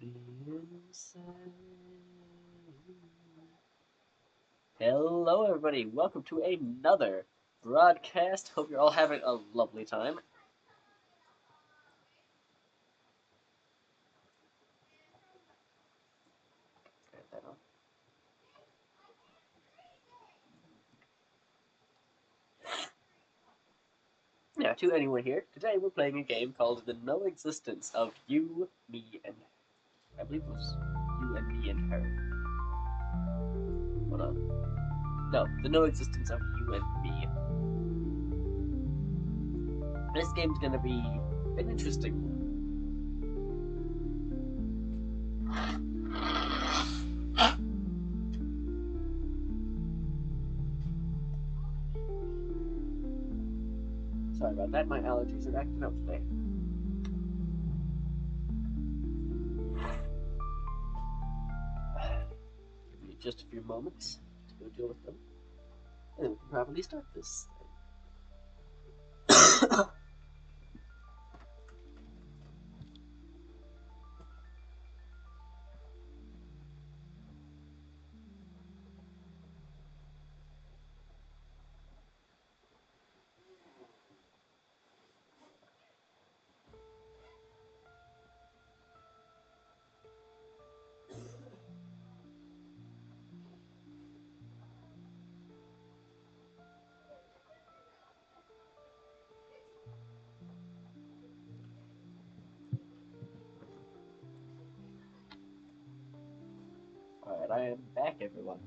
Inside. Hello, everybody. Welcome to another broadcast. Hope you're all having a lovely time. Now, to anyone here, today we're playing a game called The No Existence of You, Me, and I believe it was You and Me and Her. Hold on. No, The No Existence of You and Me. This game's gonna be an interesting one. Sorry about that, my allergies are acting up today. Give me just a few moments to go deal with them. And then we can probably start this thing. Alright, I am back, everyone.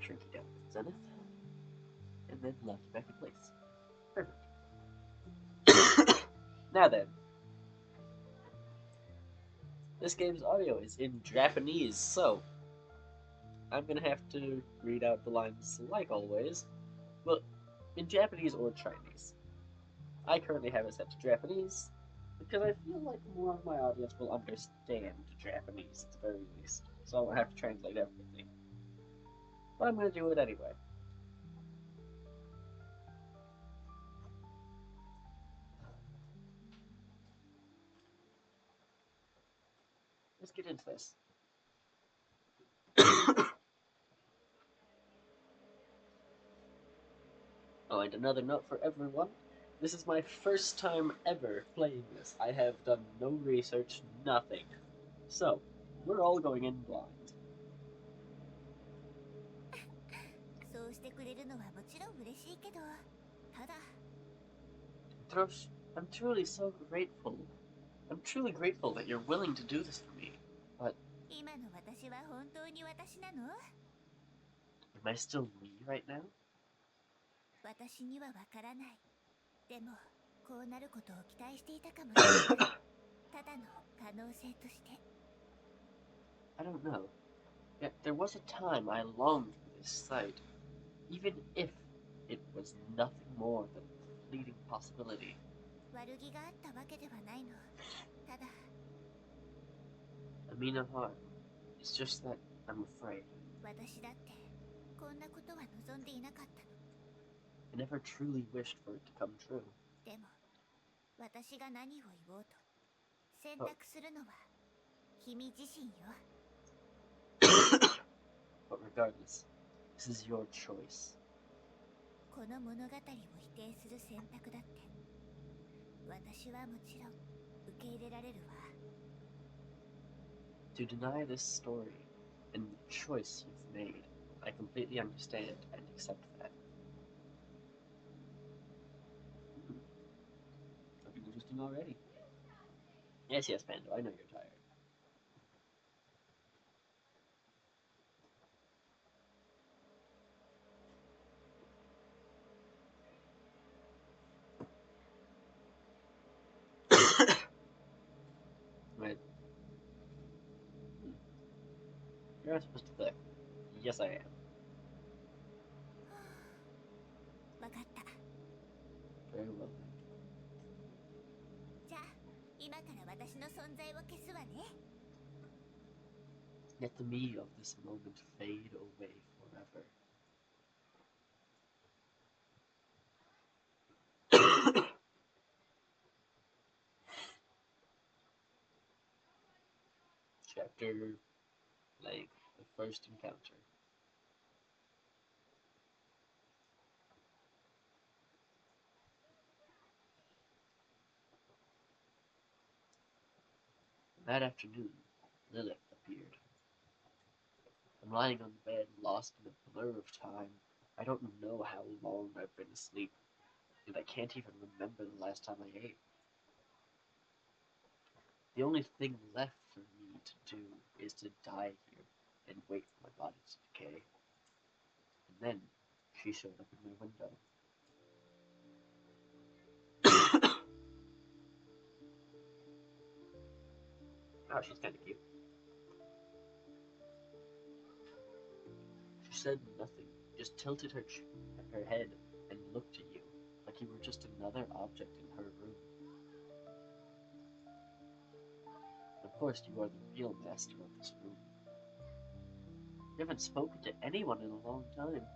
Shrink it down to zenith, and then left back in place. Perfect. Now then, this game's audio is in Japanese, so I'm gonna have to read out the lines like always, well, in Japanese or Chinese. I currently have it set to Japanese, because I feel like more of my audience will understand Japanese at the very least, so I won't have to translate everything. But I'm gonna do it anyway. Let's get into this. Oh, and another note for everyone. This is my first time ever playing this. I have done no research, nothing. So, we're all going in blind. Trosh, I'm truly so grateful. I'm truly grateful that you're willing to do this for me. But am I still me right now? I don't know. Yet there was a time I longed for this sight, even if it was nothing more than a fleeting possibility. I mean no harm. It's just that I'm afraid. I never truly wished for it to come true. But regardless, this is your choice. To deny this story and the choice you've made, I completely understand and accept that. Looking interesting already. Yes, Pando, I know you're tired. Right. You're not supposed to click. Yes, I am. Very well. Let the me of this moment fade away forever. after, like, the first encounter. That afternoon, Lilith appeared. I'm lying on the bed, lost in a blur of time. I don't know how long I've been asleep, and I can't even remember the last time I ate. The only thing left for me to do is to die here and wait for my body to decay. And then she showed up in my window. Oh, she's kind of cute. She said nothing, just tilted her head and looked at you like you were just another object in her room. Of course, you are the real master of this room. You haven't spoken to anyone in a long time,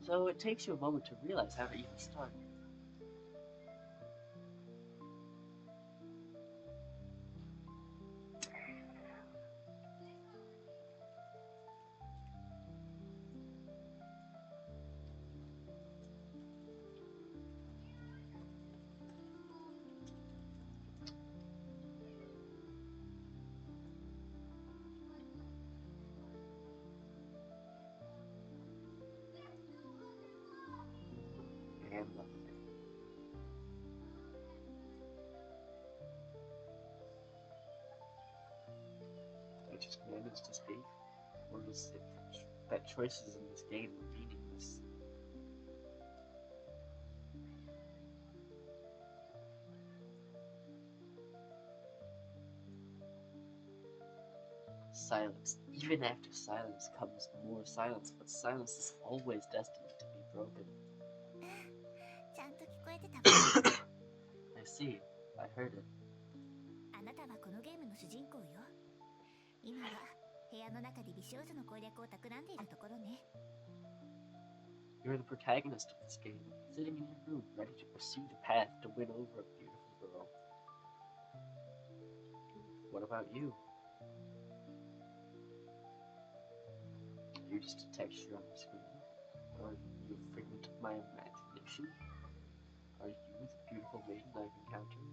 so it takes you a moment to realize how to even start. And lovely. I just managed to speak, or is it that choices in this game are meaningless? Silence. Even after silence comes more silence, but silence is always destined to be broken. ちゃんと聞こえてたわ。I see. I heard it. あなたはこのゲームの主人公よ。今は部屋の中で美少女の攻略を企んでいるところね。You're the protagonist of this game, sitting in your room, ready to pursue the path to win over a beautiful girl. What about you? Are you just a texture on the screen? Are you a figment of my imagination? Are you the beautiful maiden I've encountered?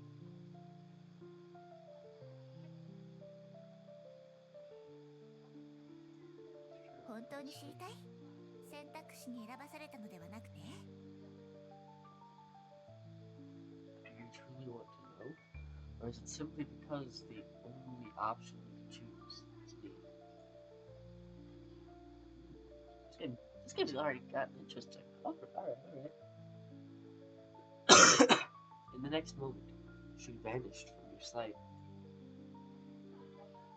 本当に知りたい？選択肢に選ばされたのではなくて？ Do you truly want to know? Or is it simply because the only option you choose is me? This game's already gotten interesting. Alright. In the next moment, she vanished from your sight.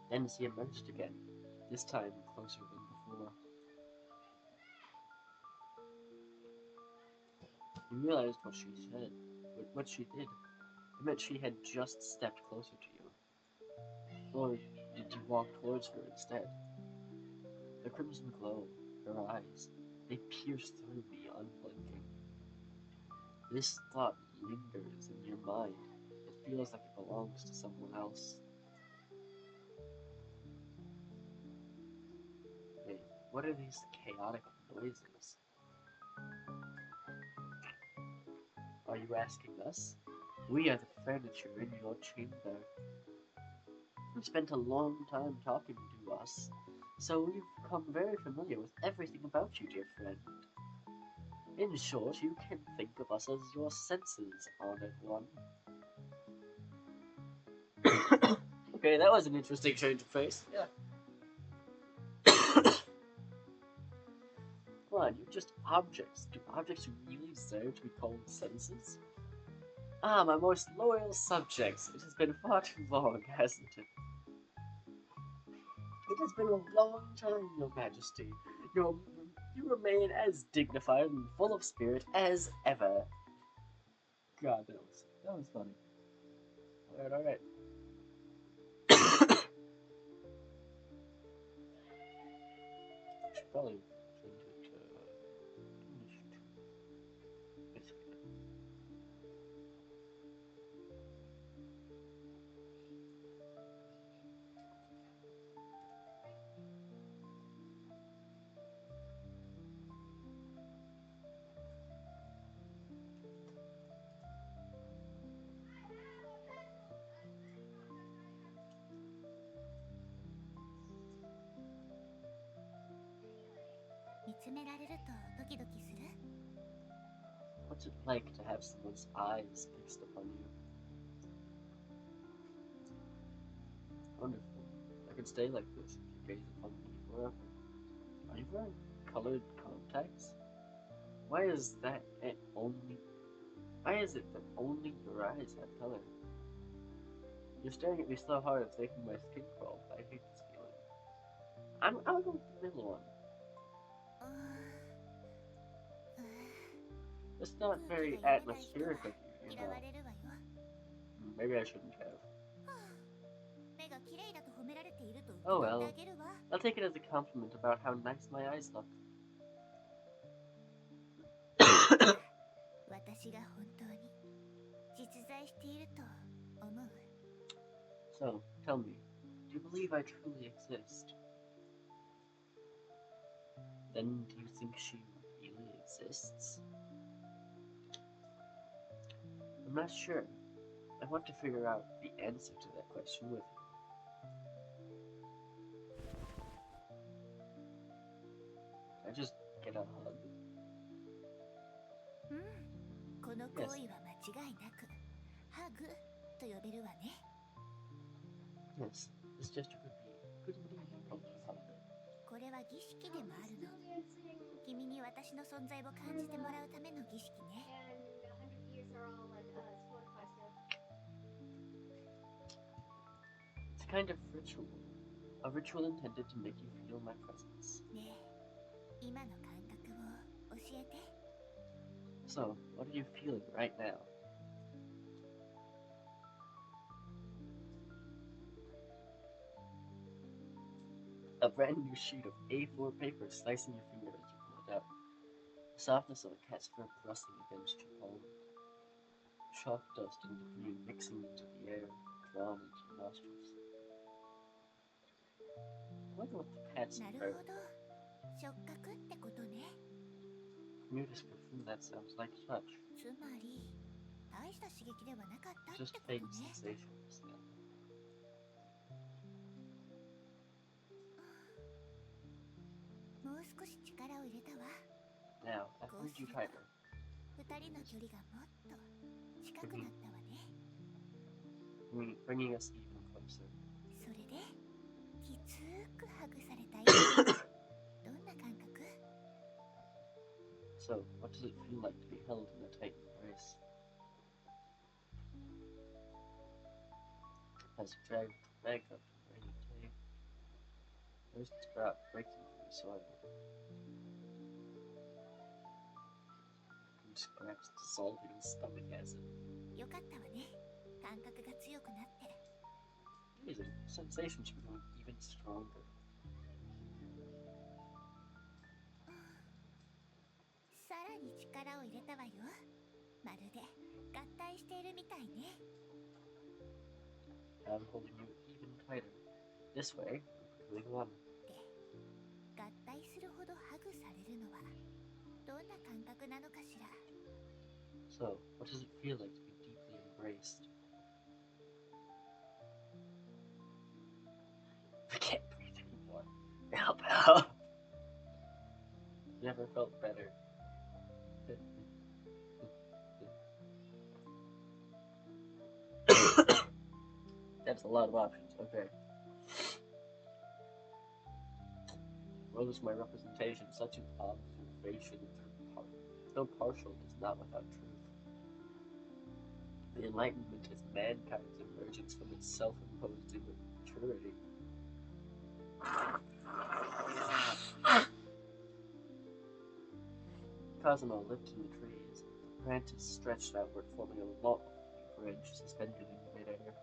Then she emerged again, this time closer than before. You realized what she said, what she did. It meant she had just stepped closer to you. Or did you walk towards her instead? The crimson glow, her eyes, they pierce through me unblinking. This thought lingers in your mind. It feels like it belongs to someone else. Wait, what are these chaotic noises? Are you asking us? We are the furniture in your chamber. We've spent a long time talking to us, so we've become very familiar with everything about you, dear friend. In short, you can think of us as your senses, honored one. Okay, that was an interesting change of pace. Yeah. Come on, you're just objects. Do objects really deserve to be called senses? Ah, my most loyal subjects. It has been far too long, hasn't it? It has been a long time, Your Majesty. You remain as dignified and full of spirit as ever. God, that was funny. Alright. Should probably change it to English too. Basically. 見つめられるとドキドキする？ What's it like to have someone's eyes fixed upon you? Wonderful. I could stay like this if you gaze upon me forever. Are you wearing colored contacts? Why is it that only your eyes have color? You're staring at me so hard it's making my skin crawl. I hate this feeling. I'll go with the middle one. It's not very atmospheric of you, you know. Maybe I shouldn't have. Oh well. I'll take it as a compliment about how nice my eyes look. So, tell me, do you believe I truly exist? Then do you think she really exists? I'm not sure. I want to figure out the answer to that question with you. Can I just get a hug? Yes, this gesture could indeed be called a hug. これは儀式でもあるの。君に私の存在を感じてもらうための儀式ね。It's a kind of ritual. A ritual intended to make you feel my presence. ねえ、今の感覚を教えて。So, what are you feeling right now? A brand new sheet of A4 paper slicing your finger as you pull it out. The softness of a cat's fur rustling against your palm. Chalk dust and debris mixing into the air, drawn into your nostrils. I wonder what the cat's なる fur. ほど。触覚ってことね。From your description, that sounds like touch. つまり、大した刺激ではなかったって Just ことね。 faint sensations then. もう少し力を入れたわ。 Now, I hold you tighter. 二人の距離がもっと近くなったわね。Bringing us even closer. それで、きつくハグされた今どんな感覚？ So, what does it feel like to be held in a tight embrace? As you drag the bag up to the rainy day, there's the sprout breaking through the soil. And scraps dissolving in stomach acid. よかったわね。感覚が強くなって。 Amazing. Sensations become even stronger. さらに力を入れたわよ。まるで合体しているみたいね。 I'm holding you even tighter. This way, we're becoming one. で、合体するほどハグされるのはどんな感覚なのかしら。 So, what does it feel like to be deeply embraced? I can't breathe anymore. Help, help! Never felt better. That's a lot of options. Okay. What is my representation? Such an observation though partial is not without truth. The Enlightenment is mankind's emergence from its self-imposed immaturity. Cosmo lived in the trees, branches stretched outward, forming a long bridge suspended in midair.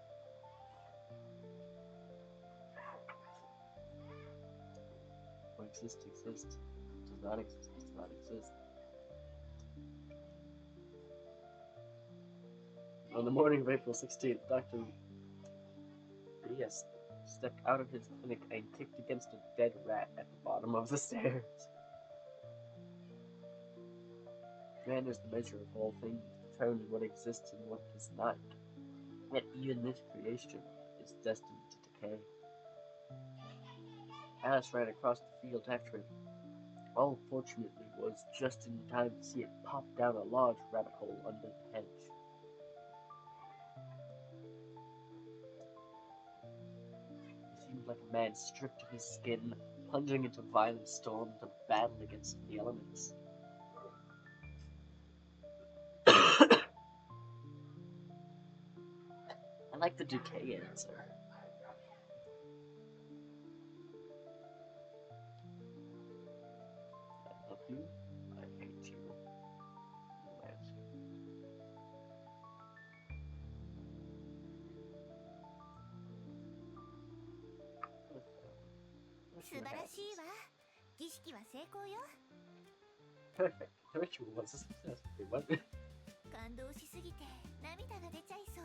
What exists, exists. Does not exist, does not exist. On the morning of April 16th, Dr. B.S. stepped out of his clinic and kicked against a dead rat at the bottom of the stairs. Man is the measure of all things, determining what exists and what does not. Yet even this creation is destined to decay. Alice ran across the field after him. All fortunately was just in time to see it pop down a large rabbit hole under the hedge. He seemed like a man stripped of his skin, plunging into violent storm to battle against the elements. I like the Duque answer. I love you. I hate you. No answer. 素晴らしいわ。儀式は成功よ。 Perfect. The ritual was a success, everyone. 感動しすぎて涙が出ちゃいそう。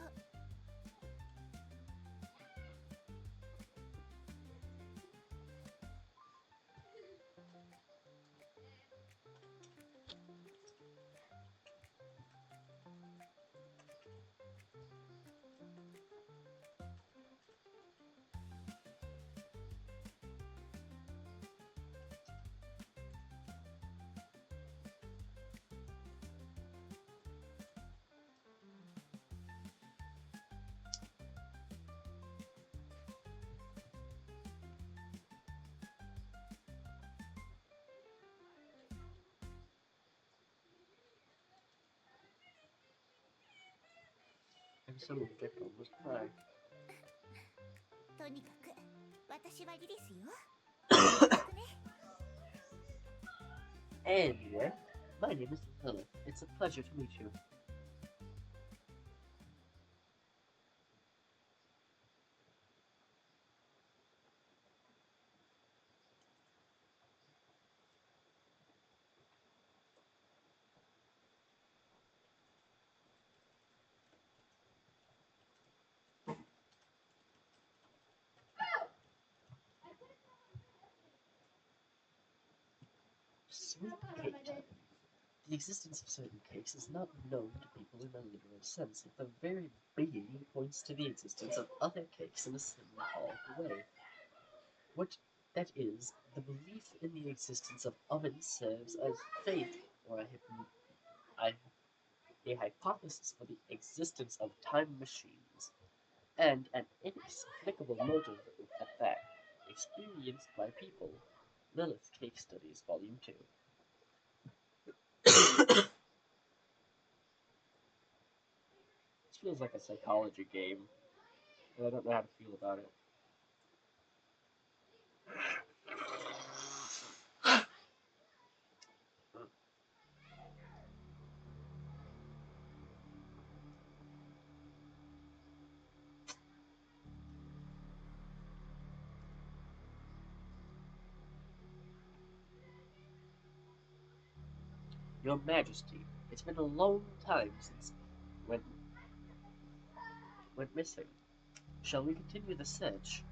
And someone kept almost crying. とにかく私はリリスよ。ね、 Anyway, my name is Lilith. It's a pleasure to meet you. Sweet cake time. The existence of certain cakes is not known to people in a literal sense, yet the very being points to the existence of other cakes in a similar powerful way. What that is, the belief in the existence of ovens serves as faith or a hypothesis for the existence of time machines, and an inexplicable motive at that, experienced by people. Lilith Cake Studies, Volume 2. This feels like a psychology game, and I don't know how to feel about it. Your Majesty, it's been a long time since went missing. Shall we continue the search?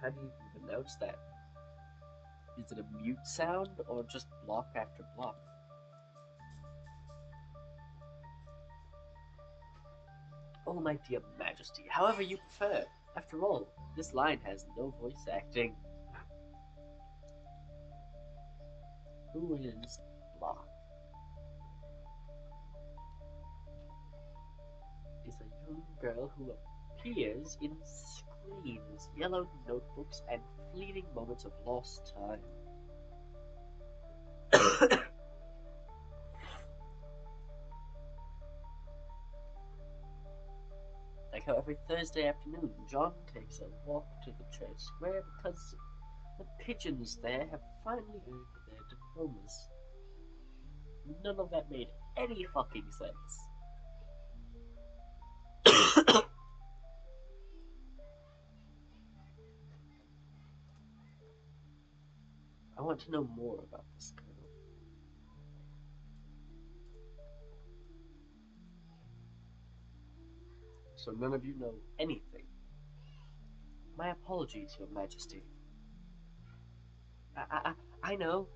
How do you pronounce that? Is it a mute sound or just block after block? Oh, my dear Majesty, however you prefer. After all, this line has no voice acting. Who is Block? Is a young girl who appears in screens, yellowed notebooks, and fleeting moments of lost time. Like how every Thursday afternoon, John takes a walk to the church square because the pigeons there have finally earned their diplomas. None of that made any fucking sense. I want to know more about this girl. So none of you know anything. My apologies, Your Majesty. I know.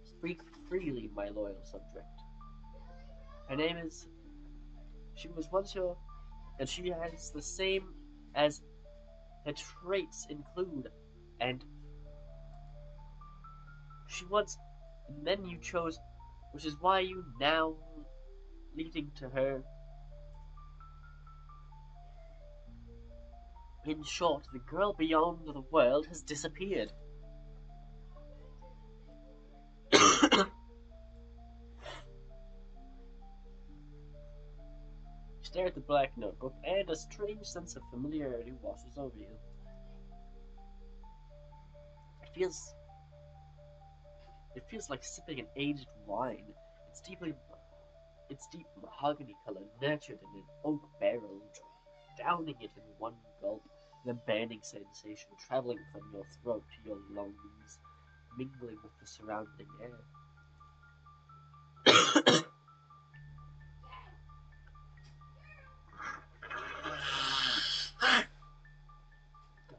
Speak freely, my loyal subject. Her name is. She was once your. And she has the same as her traits include. And she once. And then you chose. Which is why you now. Leading to her. In short, the girl beyond the world has disappeared. Stare at the black notebook, and a strange sense of familiarity washes over you. It feels like sipping an aged wine. It's deep mahogany color, nurtured in an oak barrel, downing it in one gulp, the burning sensation traveling from your throat to your lungs, mingling with the surrounding air. God,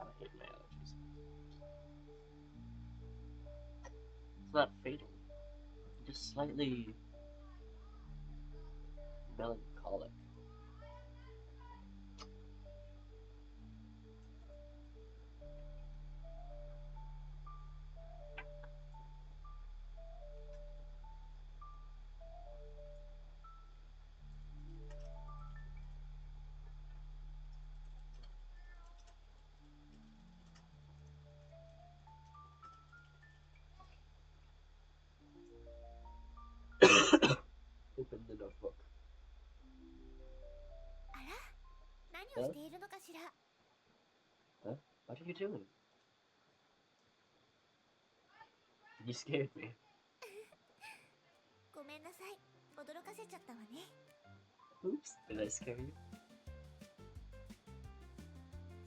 I hate my allergies. It's not fatal, just slightly melancholic. Open the notebook. あら、何をしているのかしら。Huh? What are you doing? You scared me. ごめんなさい、驚かせちゃったわね。Oops, did I scare you?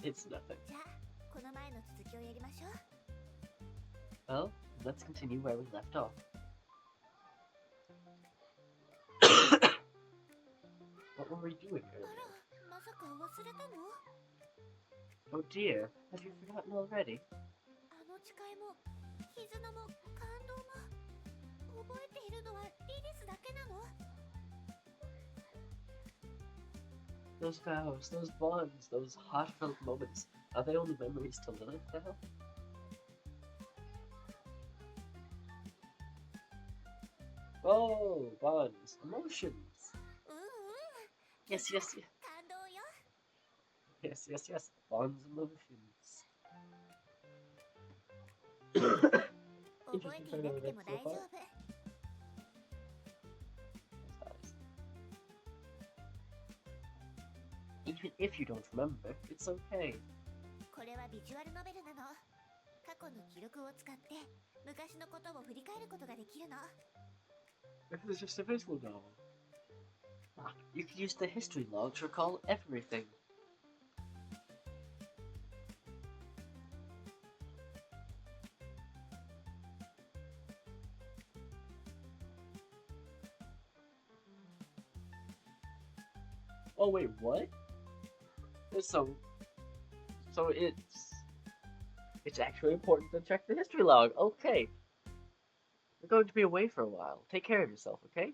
It's nothing. じゃあ、この前の続きをやりましょう。Well, let's continue where we left off. What were we doing あ earlier? ら、まさか忘れたの？ Oh dear, have you forgotten already? あの誓いも、絆も、感動も、覚えているのはリリスだけなの？ Those vows, those bonds, those heartfelt moments, are they only memories to Lilith now? Oh, bonds, emotions. うんうん。Yes, yes, yes. 感動よ。Yes, yes, yes. Bonds, emotions. 覚えていなくても大丈夫。Even if you don't remember, it's okay. これはビジュアルノベルなの。過去の記録を使って昔のことを振り返ることができるの。This is just a visual novel. You can use the history log to recall everything. Oh wait, what? So it's actually important to check the history log. Okay. We're going to be away for a while. Take care of yourself, okay?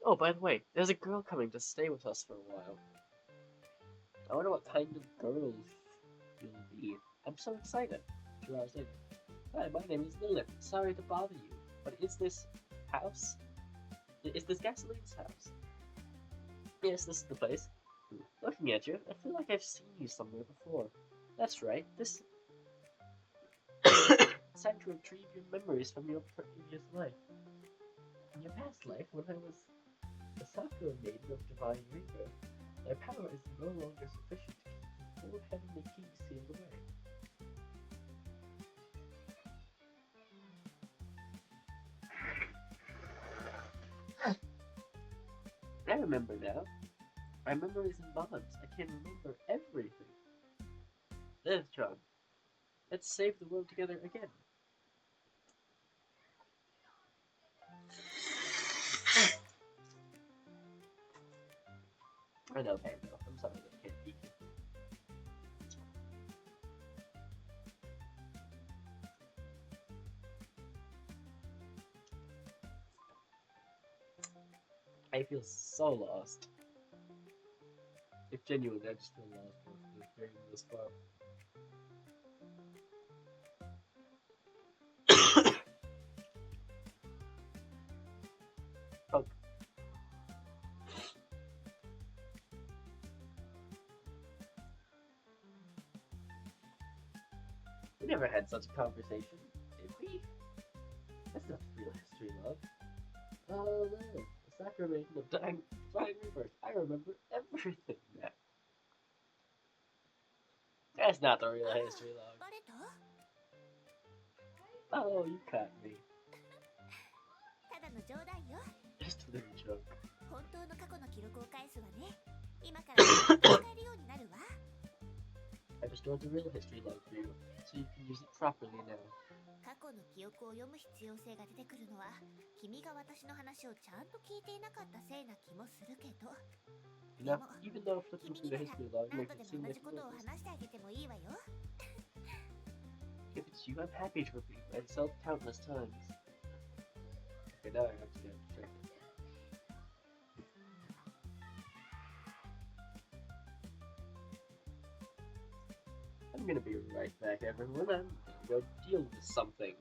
Oh, by the way, there's a girl coming to stay with us for a while. I wonder what kind of girl you'll be. I'm so excited. 2 hours later. Hi, my name is Lilith. Sorry to bother you, but is this house? Is this Gasoline's house? Yes, this is the place. Looking at you, I feel like I've seen you somewhere before. That's right, this... It's time to retrieve your memories from your previous life. In your past life, when I was a Sakura maiden of divine rebirth, my power is no longer sufficient to keep the 4 heavenly keys sealed away. I remember now. My memories and bonds. I can remember everything. Live, John. Let's save the world together again. I know, Pando. I'm sorry that I can't beat you. I feel so lost. If genuinely, I just feel lost after hearing this far. Oh, we never had such a conversation, did we? That's not real history, love. Oh, no. The sacrament of dying flying rebirth. I remember everything now. That's not the real ああ、history, love. バレた？ Oh, you caught me. ただの冗談よ。 Just a little joke. 本当の過去の記録を返すわね。今からちゃんと使えるようになるわ。 I restored the real history log for you, so you can use it properly now. 過去の記憶を読む必要性が出てくるのは、君が私の話をちゃんと聞いていなかったせいな気もするけど。 You know, even though flipping 君 through に the なら history log 何 makes 度で it も seem 同 like じ you ことを know this. 話してあげてもいいわよ。 If it's you, I'm happy to repeat myself countless times. Okay, now I have to get distracted. I'm gonna be right back, everyone. I'm gonna go deal with something.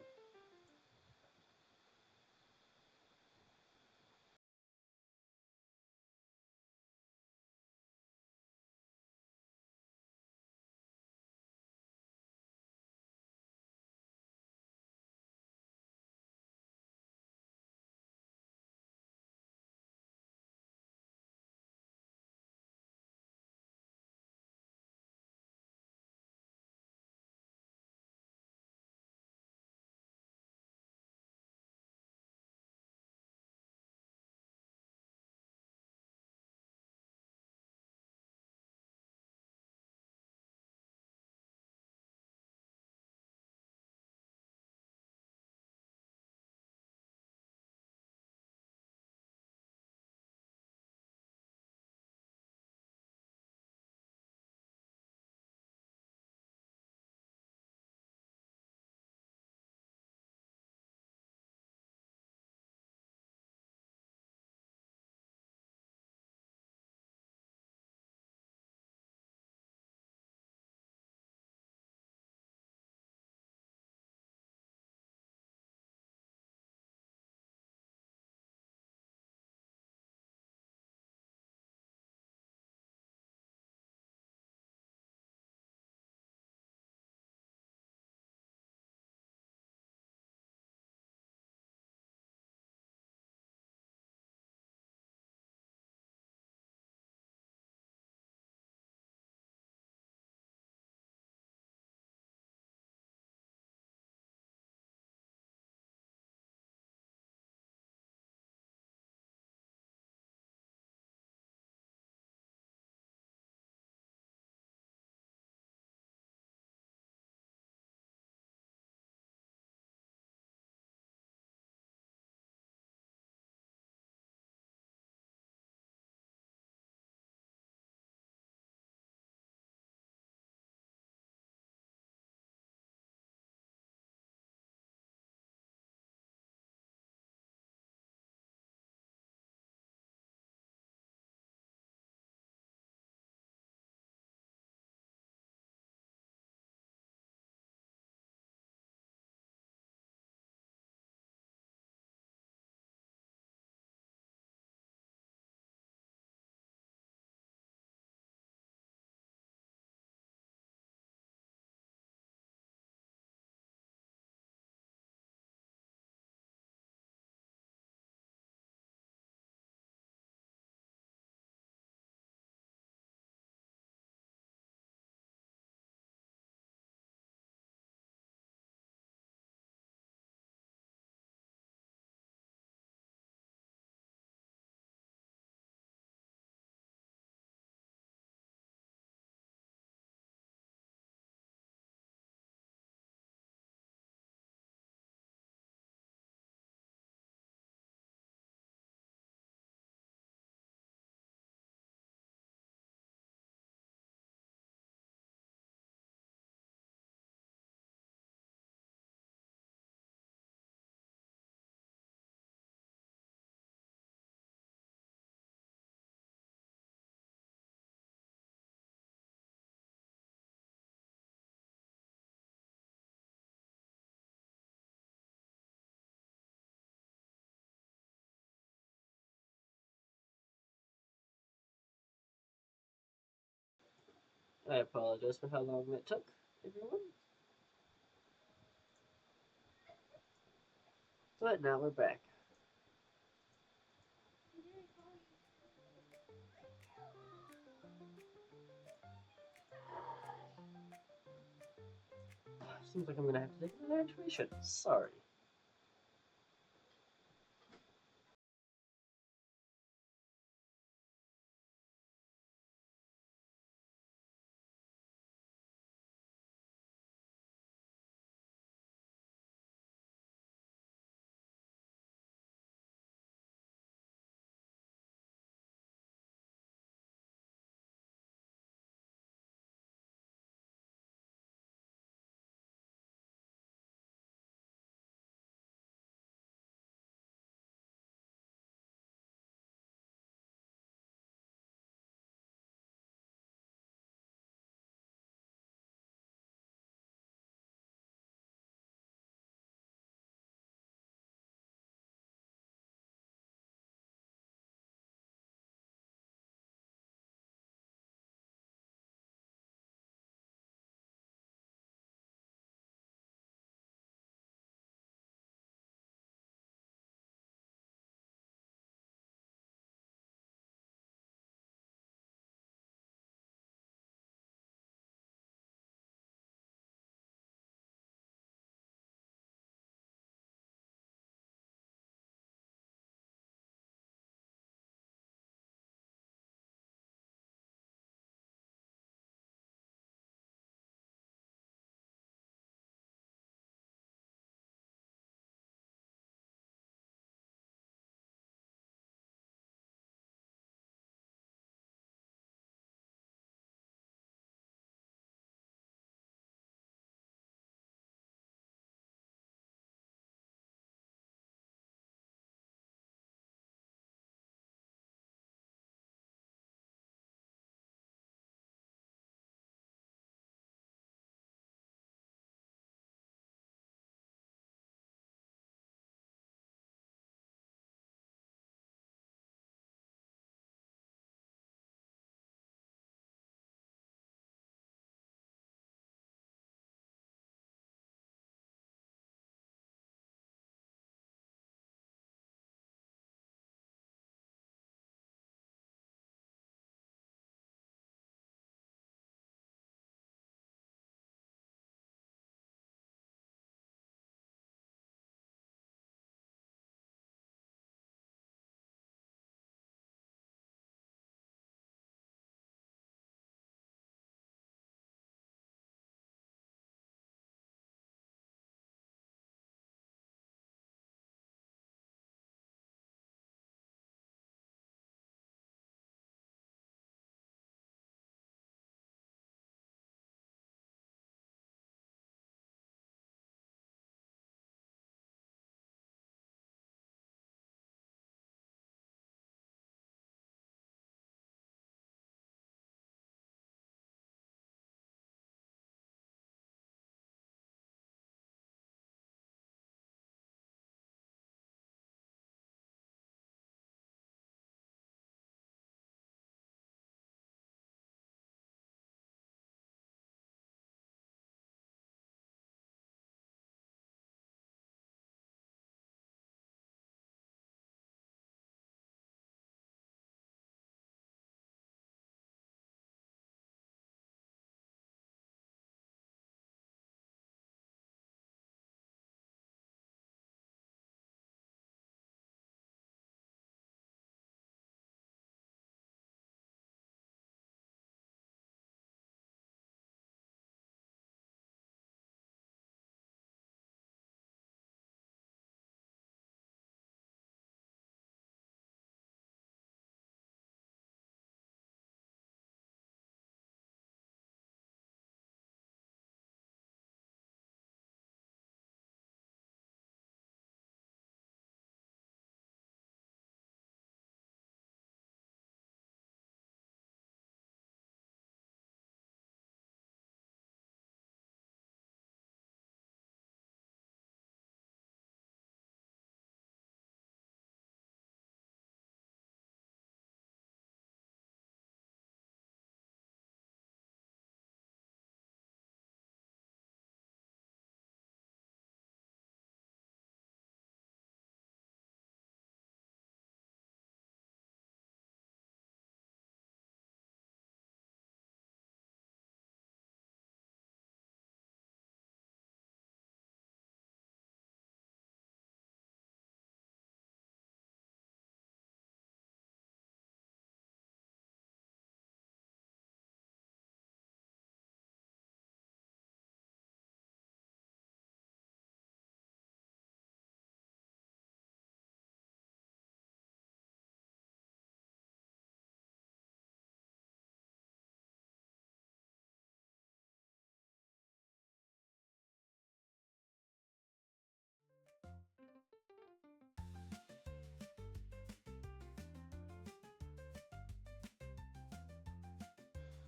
I apologize for how long that took, everyone. But now we're back. Seems like I'm gonna have to take another intermission. Sorry.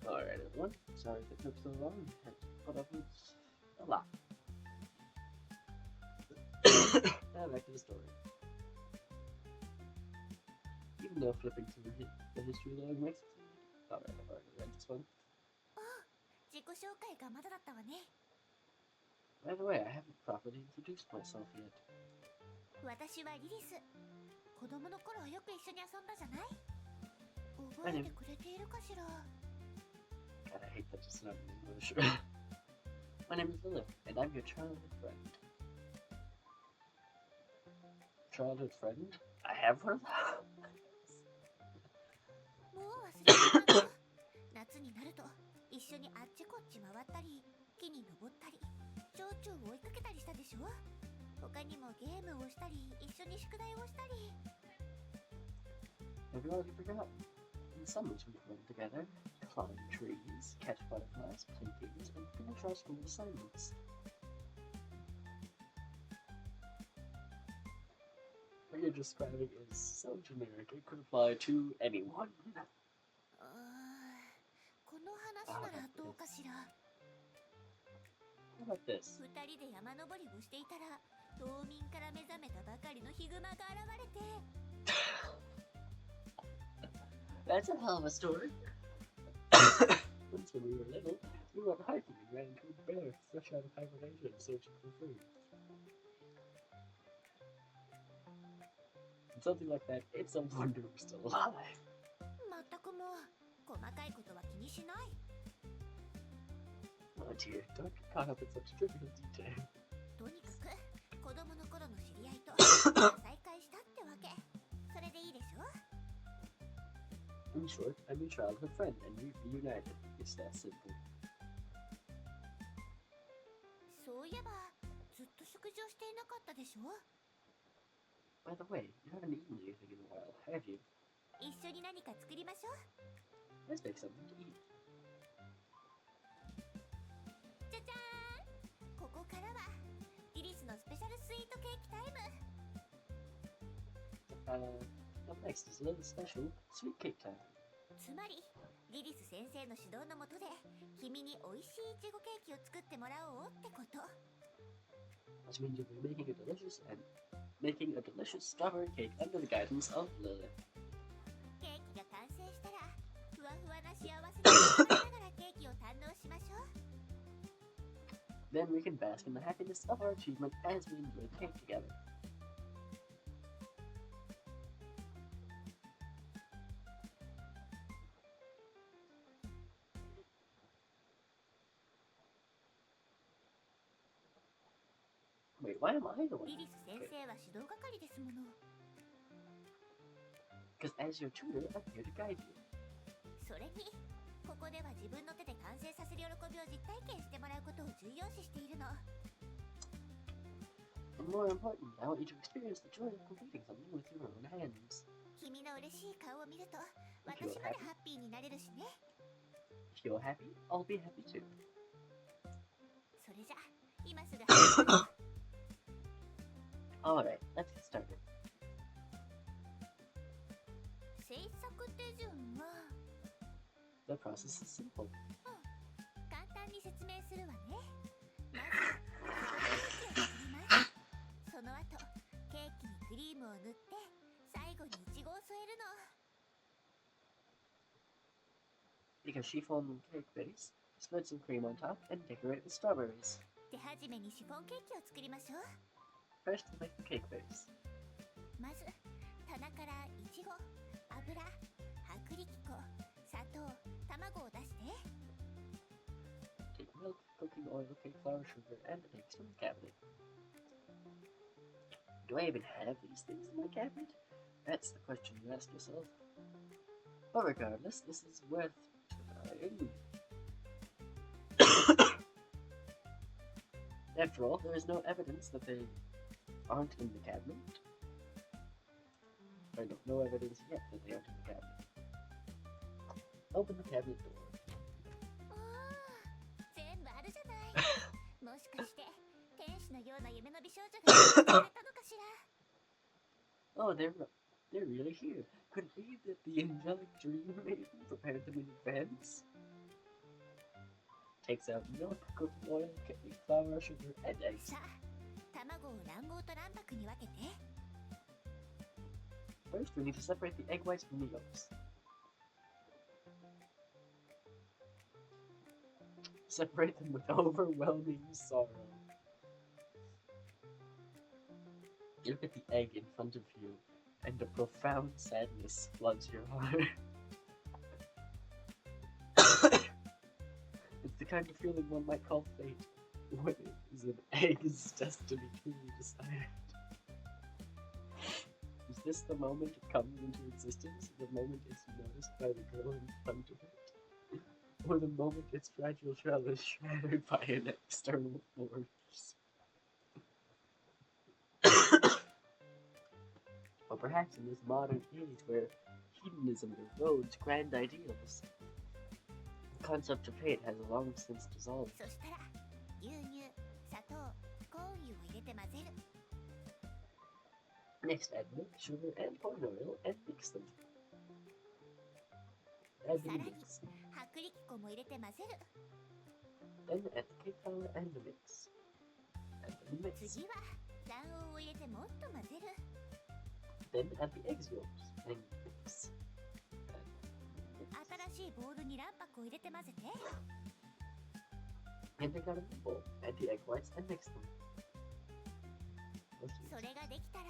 Alright, everyone. Sorry if it took so long. I had to put up with a lot. Now back to the story. Even though flipping through the history log makes it seem. Alright, I've already read this one. 自己紹介がまだだったわね。 By the way, I haven't properly introduced myself yet. 私はリリス。子供の頃よく一緒に遊んだじゃない？覚えてくれているかしら？ God, I hate that it's not in English. My name is Lilith, and I'm your childhood friend. Childhood friend? I have one of those. もう忘れてたの？夏になると一緒にあっちこっち回ったり、木に登ったり、蝶々を追いかけたりしたでしょ？他にもゲームをしたり、一緒に宿題をしたり。 Have you already forgotten? In summers we've run together, climb trees, catch butterflies, play games, and finish our school assignments. What you're describing is so generic, it could apply to anyone. この話ならどうかしら。 How about this? 二人で山登りをしていたら、冬眠から目覚めたばかりのヒグマが現れて。 That's a hell of a story. Once when we were little, we went hiking and ran into a bear fresh out of hibernation searching for food. And something like that, it's a wonder we're still alive. 全くもう細かいことは気にしない。 Oh dear, don't get caught up in such trivial detail. とにかく子供の頃の知り合いと再会したってわけ。それでいいでしょ？ In short, I'm your childhood friend, and we've reunited. It's that simple. そういえばずっと食事をしていなかったでしょ？ By the way, you haven't eaten anything in a while, have you? 一緒に何か作りましょう。 Let's make something to eat. じゃじゃーん。ここからはリリスのスペシャルスイートケーキタイム。 Up next is a little special sweet cake time. つまりリリス先生の指導のもとで君に美味しいイチゴケーキを作ってもらおうってこと。 Which means you'll be making a delicious strawberry cake under the guidance of Lilith. ケーキが完成したらふわふわな幸せになりながらケーキを堪能しましょう。 Then we can bask in the happiness of our achievement as we enjoy the cake together. Wait, why am I the one? リリス先生は指導係ですもの。 Because as your tutor, I'm here to guide you. それにここでは自分の手で完成させる喜びを実体験してもらうことを重要視しているの。 And more important, I want you to experience the joy of completing something with your own hands. 君の嬉しい顔を見ると私までハッピーになれるしね。 If you're happy, I'll be happy too. それじゃ今すぐ始める。 Alright, let's get started. 制作手順は The process is simple. 簡単に説明するわね。まずケーキを作ります。その後ケーキにクリームを塗って最後にイチゴを添えるの。 Make a chiffon cake base, spread some cream on top, and decorate with strawberries. 手始めにシフォンケーキを作りましょう。 First, make the cake base. まず棚からイチゴ、油、薄力粉、砂糖、卵を出して。 Take milk, cooking oil, cake flour, sugar, and eggs from the cabinet. Do I even have these things in my cabinet? That's the question you ask yourself. But regardless, this is worth trying. After all, there is no evidence that they aren't in the cabinet. No evidence yet that they aren't in the cabinet. Open the cabinet door. 全部あるじゃない。もしかして天使のような夢の美少女が作られたのかしら。 Oh, they're really here. Could it be that the angelic dream maiden prepared them in advance? takes out milk, cooking oil, flour, sugar, and eggs. さあ、卵を卵黄と卵白に分けて。 First, we need to separate the egg whites from the yolks. Separate them with overwhelming sorrow. Look at the egg in front of you, and a profound sadness floods your heart. It's the kind of feeling one might call fate, when it is an egg's destiny truly decided. Is this the moment it comes into existence, the moment it's noticed by the girl in front of it? Or the moment its fragile shell is shattered by an external force? Or perhaps in this modern age where hedonism erodes grand ideals, the concept of fate has long since dissolved. そしたら牛乳、砂糖、コーン油を入れて混ぜる。 Next, add milk, sugar, and corn oil and mix them. Add さ the らに mix. 薄力粉も入れて混ぜる。 Then add the cake flour and the mix. Add the mix. 次は卵黄を入れてもっと混ぜる。 Then add the eggs yolks and mix. 新しいボウルに卵白を入れて混ぜて。 And take out of the bowl, add the egg whites and mix them. それができたら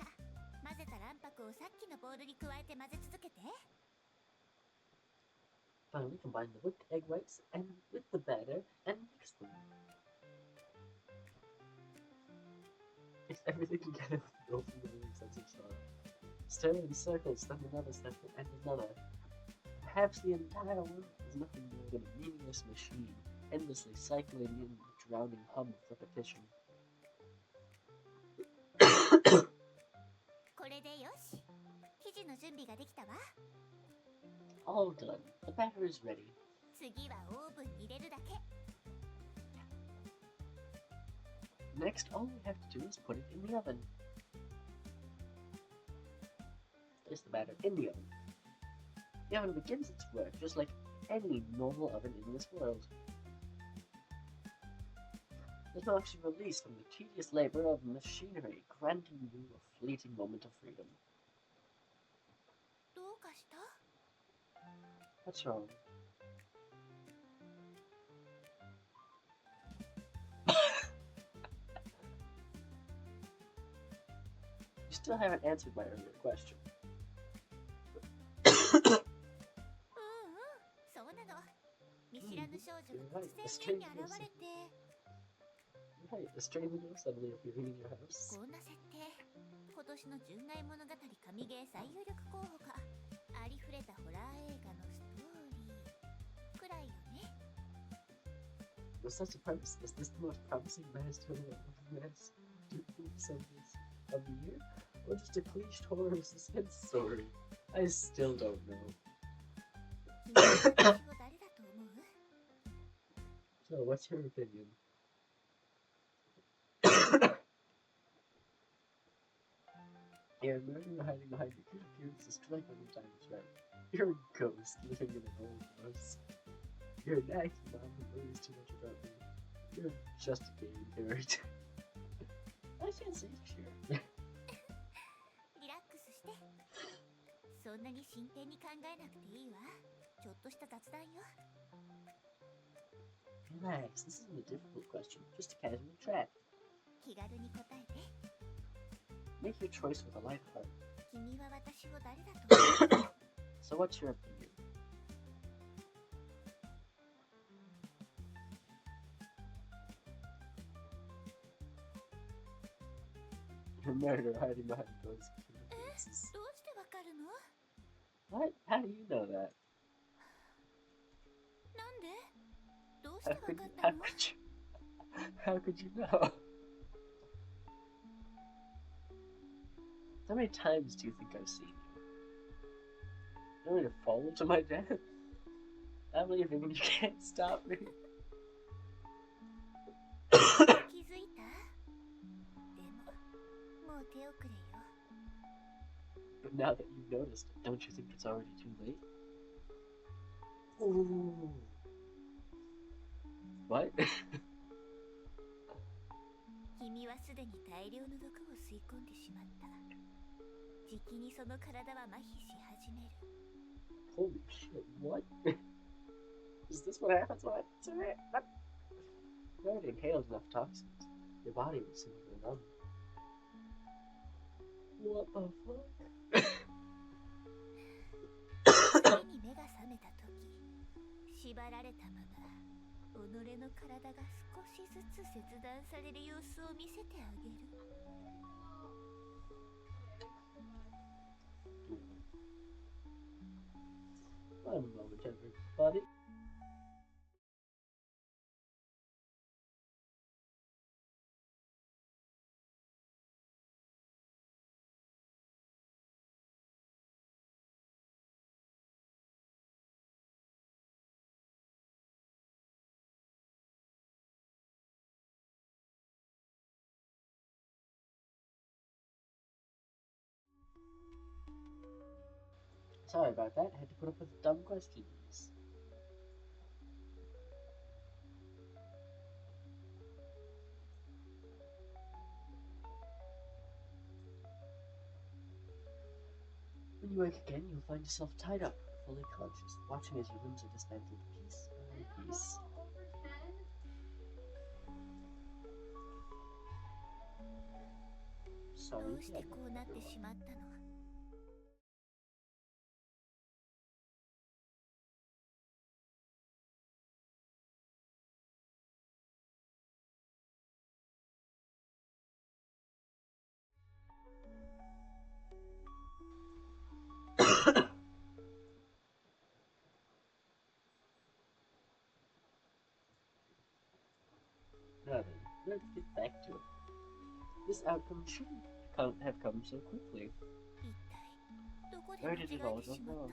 混ぜた卵白をさっきのボウルに加えて混ぜ続けて。 Finally, combine the whipped egg whites and with the batter and mix them. Mix everything together with an overwhelming sense of sorrow. Stir in circles, then another circle and another. Perhaps the entire world is nothing more than a meaningless machine, endlessly cycling in the drowning hum of repetition. これでよし。生地の準備ができたわ。 All done. The batter is ready. 次はオーブンに入れるだけ。 Next, all we have to do is put it in the oven. Place the batter in the oven. The oven begins its work just like any normal oven in this world. This marks your release from the tedious labor of machinery, granting you a fleeting moment of freedom. どうかした？ What's wrong? You still haven't answered my earlier question. そうなの。見知らぬ少女が突然家に現れて。 Right, a stranger will suddenly appearing in your house. こんな設定、今年の純愛物語神ゲー最有力候補か。ありふれたホラー映画のストーリーくらいよね。 With such a premise, is this the most promising milestone of the year? Or just a cliched horror suspense story? I still don't know. 君は私を誰だと思う？ So, what's your opinion? You're a murderer hiding behind your cute appearance to strike when the time is right. You're a ghost living in an old house. You're an acting mom who worries too much about me. You're just a game character. I can't say for sure. リラックスして。そんなに真剣に考えなくていいわ。ちょっとした雑談よ。 Relax, this isn't a difficult question, just a casual chat. 気軽に答えて。 Make your choice with a light heart. 君は私を誰だと思う？ So what's your opinion? You're a murderer hiding behind those cute appearances. どうしてわかるの？ What? How do you know that? なんで？どうしてわかった How の？ could you? How could you know? How many times do you think I've seen you? You want me to follow to my death? I'm leaving and you can't stop me. 気づいた？でも、もう手遅れよ。 But now that you've noticed, don't you think it's already too late? Ooh. What? 君はすでに大量の毒を吸い込んでしまった。じきにその体は麻痺し始める。 Holy shit, what? Is this what happens when I do it? You already inhaled enough toxins. Your body will soon go numb. What the fuck? 次に目が覚めた時、縛られたまま己の体が少しずつ切断される様子を見せてあげる。 One moment, everybody. Sorry about that. Had to put up with dumb questions. When you wake again, you'll find yourself tied up, fully conscious, watching as your limbs are dismantled piece by piece. Sorry, どうしてこうなってしまったの？ Now then, let's get back to it. This outcome shouldn't have come so quickly. 一体どこで間違えてしまったの？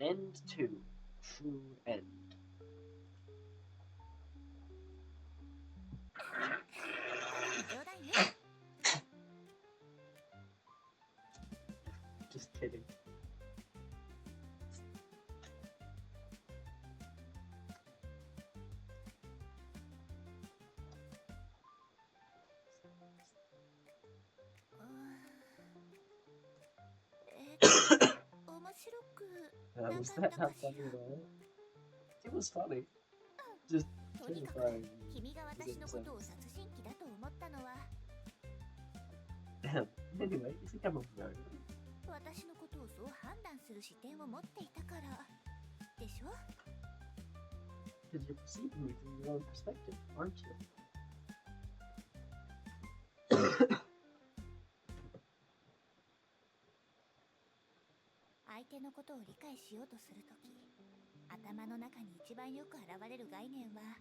End 2. True end. 冗談よ。 Just kidding. Was that not funny at all? It was funny. Just とにかく terrifying. 君が私のことを殺人鬼だと思ったのは Anyway, you think I'm a murderer? 私のことをそう判断する視点を持っていたからでしょ？ Because you're perceiving me from your own perspective, aren't you? 相手のことを理解しようとするとき、頭の中に一番よく現れる概念は、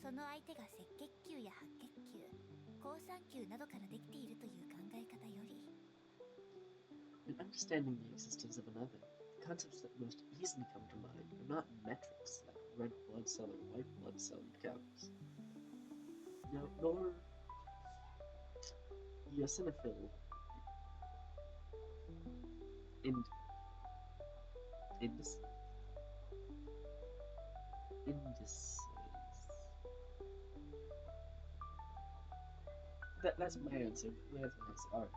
その相手が赤血球や白血球、好酸球などからできているという考え方より、 In understanding the existence of another, the concepts that most easily come to mind are not metrics like red blood cell or white blood cell counts. No, nor eosinophil indices. That's my answer. Alright.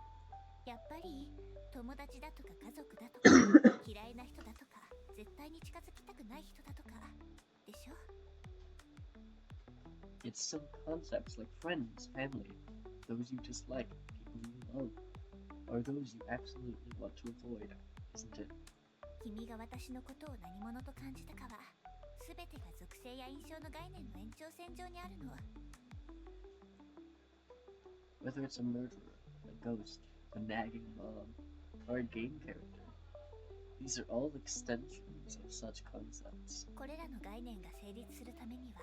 やっぱり友達だとか家族だとか嫌いな人だとか絶対に近づきたくない人だとかでしょ？ It's some concepts like friends, family, those you dislike, people you love, or those you absolutely want to avoid, isn't it? 君が私のことを何者と感じたかは、すべてが属性や印象の概念の延長線上にあるの。 Whether it's a murderer, a ghost, a nagging mom, or a game character, these are all extensions of such concepts. これらの概念が成立するためには、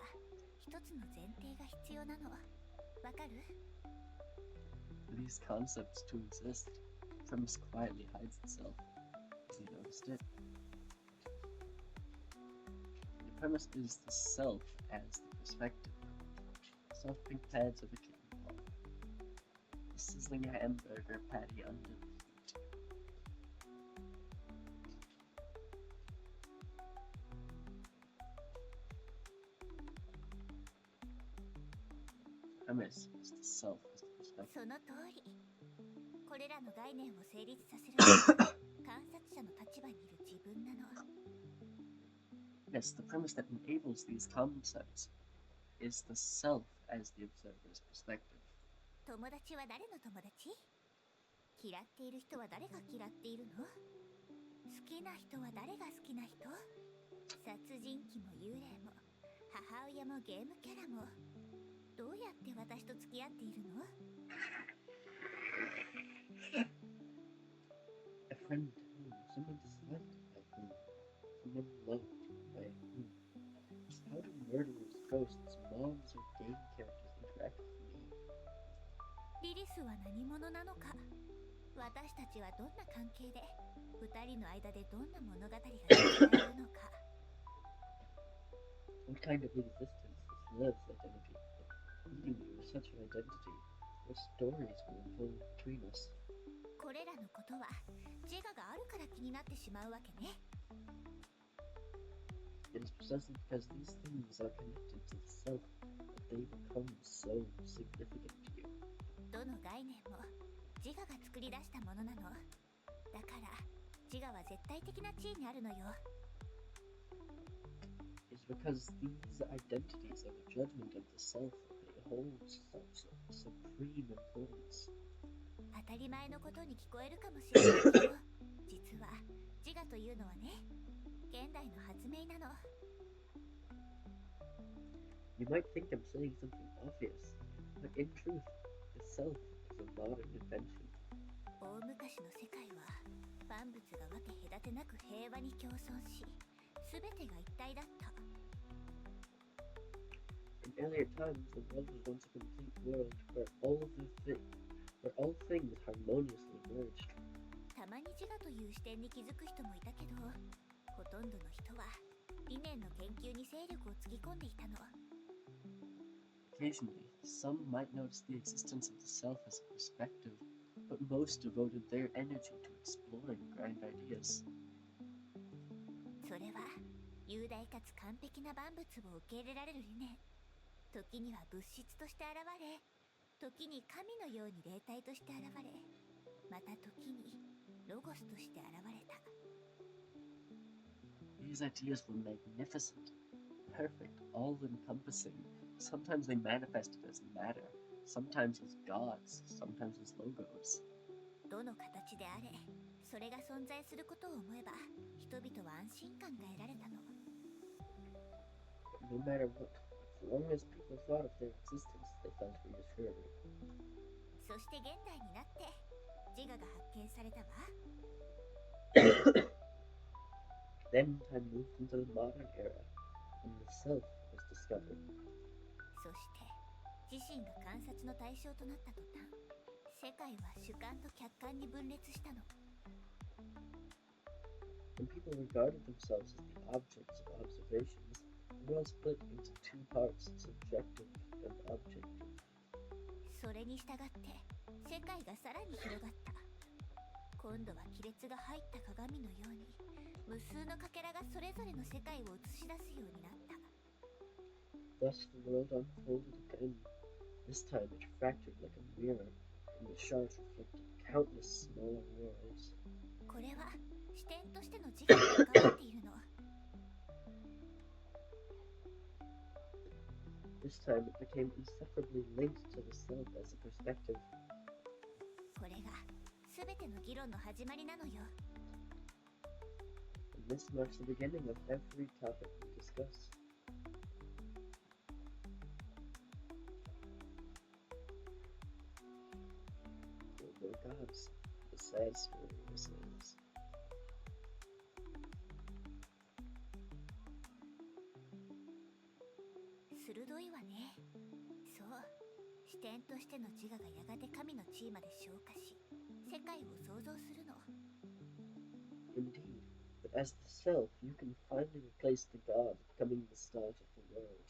一つの前提が必要なの。わかる？ For these concepts to exist, the premise quietly hides itself. Have you noticed it? The premise is the self as the perspective, soft pink pads of a kitten paw. The sizzling hamburger patty under the heat. Premise is the self as the perspective. その通り。これらの概念を成立させるのは観察者の立場にいる自分なの。Yes, the premise that enables these concepts is the self as the observer's perspective. 友達は誰の友達？嫌っている人は誰が嫌っているの？好きな人は誰が好きな人？殺人鬼も幽霊も母親もゲームキャラもどうやって私と付き合っているの？ A friend whom, someone disliked by whom, someone loved by whom. How do murderers, ghosts, mobs, or game characters interact with me? リリスは何者なのか？私たちはどんな関係で二人の間でどんな物語が作られるのか？ What kind of existence is love's identity? Leading you to such an identity? What stories will unfold between us? これらのことは自我があるから気になってしまうわけね。It is precisely because these things are connected to the self that they become so significant to you. どの概念も自我が作り出したものなの。だから自我は絶対的な地位にあるのよ。It's because these identities are the judgment of the self that they hold such supreme importance. 当たり前のことに聞こえるかもしれないけど、実は自我というのはね、現代の発明なの。You might think I'm saying something obvious, but in truth, the self is a modern invention. 大昔の世界は万物が分け隔てなく平和に共存し、すべてが一体だった。In earlier times, the world was once a complete world where all things harmoniously merged. たまに自我という視点に気づく人もいたけど、ほとんどの人は理念の研究に精力をつぎ込んでいたの。Occasionally, some might notice the existence of the self as a perspective, but most devoted their energy to exploring grand ideas. それは雄大かつ完璧な万物を受け入れられる理念。時には物質として現れ、時に神のように霊体として現れ、また時にロゴスとして現れた。These ideas were magnificent, perfect, all-encompassing. Sometimes they manifested as matter, sometimes as gods, sometimes as logos. どの形であれ、それが存在することを思えば、人々は安心感が得られたの。No matter what, as long as people thought of their existence, they felt reassured. そして現代になって自我が発見されたわ。Then time moved into the modern era, and the self was discovered. そして自身が観察の対象となった途端、世界は主観と客観に分裂したの。When people regarded themselves as the objects of observations, the world split into two parts, subjective and objective. それに従って世界がさらに広がった。今度は亀裂が入った鏡のように無数のかけらがそれぞれの世界を映し出すようになった。 Thus the world unfolded again. This time it fractured like a mirror, and the shards reflected countless smaller worlds. これは視点としての自我に関わっているの。 This time it became inseparably linked to the self as a perspective. これが全ての議論の始まりなのよ。 And this marks the beginning of every topic we discuss. No gods, the sad story this is. 鋭いわね。そう、視点としての自我がやがて神の地位まで昇華し、世界を創造するの。 Indeed, but as the self, you can finally replace the god, becoming the start of the world.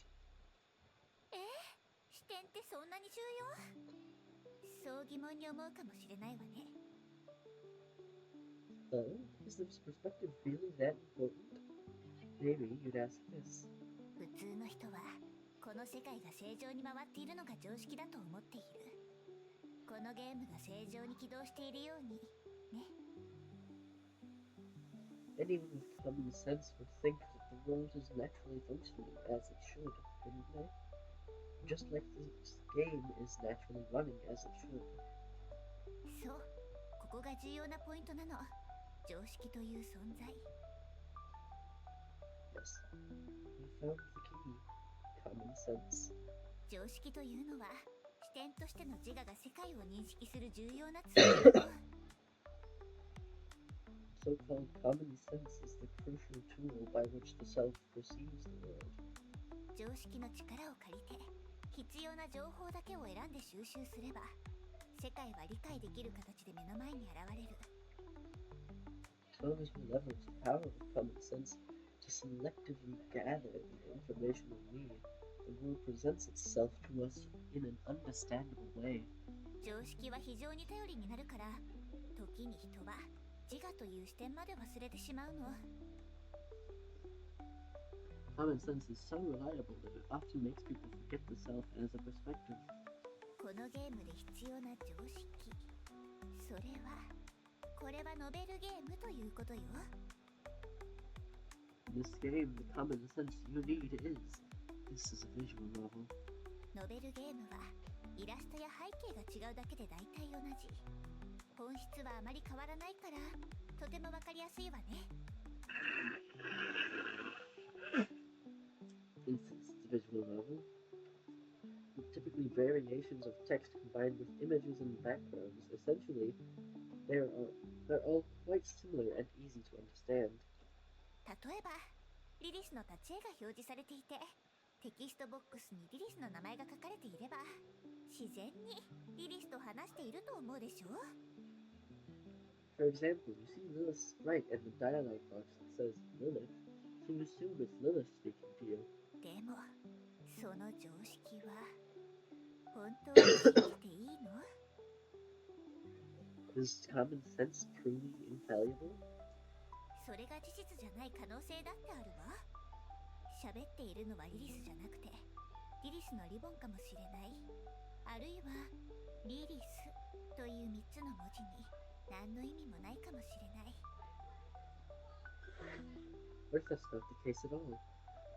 視点ってそんなに重要？葬疑問に思うかもしれないわね。Is this perspective really that important? Maybe you'd ask this. 普通の人はこの世界が正常に回っているのが常識だと思っている。このゲームが正常に起動しているようにね。Anyone with common sense would think that the world is naturally functioning as it should, wouldn't they? Just like this game is naturally running as it should. そう、ここが重要なポイントなの。常識という存在。Yes, we found the key. Common sense. 常識というのは視点としての自我が世界を認識する重要なツールだよ。So-called common sense is the crucial tool by which the self perceives the world. 常識の力を借りて必要な情報だけを選んで収集すれば世界は理解できる形で目の前に現れる。As long as we leverage the power of common sense to selectively gather the information we need, the world presents itself to us in an understandable way. 常識は非常に頼りになるから、時に人は自我という視点まで忘れてしまうの。Common sense is so reliable that it often makes people forget the self as a perspective. このゲームで必要な常識、それはこれはノベルゲームということよ。In this game, the common sense you need is, this is a visual novel. ノベルゲームはイラストや背景が違うだけで大体同じ。本質はあまり変わらないからとてもわかりやすいわね。Since it's a visual novel, typically variations of text combined with images and backgrounds, essentially, they're all quite similar and easy to understand. 例えばリリスの立ち絵が表示されていてテキストボックスにリリスの名前が書かれていれば自然にリリスと話していると思うでしょう。 For example, you see Lilith's sprite in the dialogue box that says Lilith, so you assume it's Lilith speaking to you. でもその常識は本当に信じていいの？ Is common sense truly infallible? それが事実じゃない可能性だってあるわ。喋っているのはリリスじゃなくてリリスのリボンかもしれない。あるいはリリスという3つの文字に何の意味もないかもしれない。 What if that's not the case at all?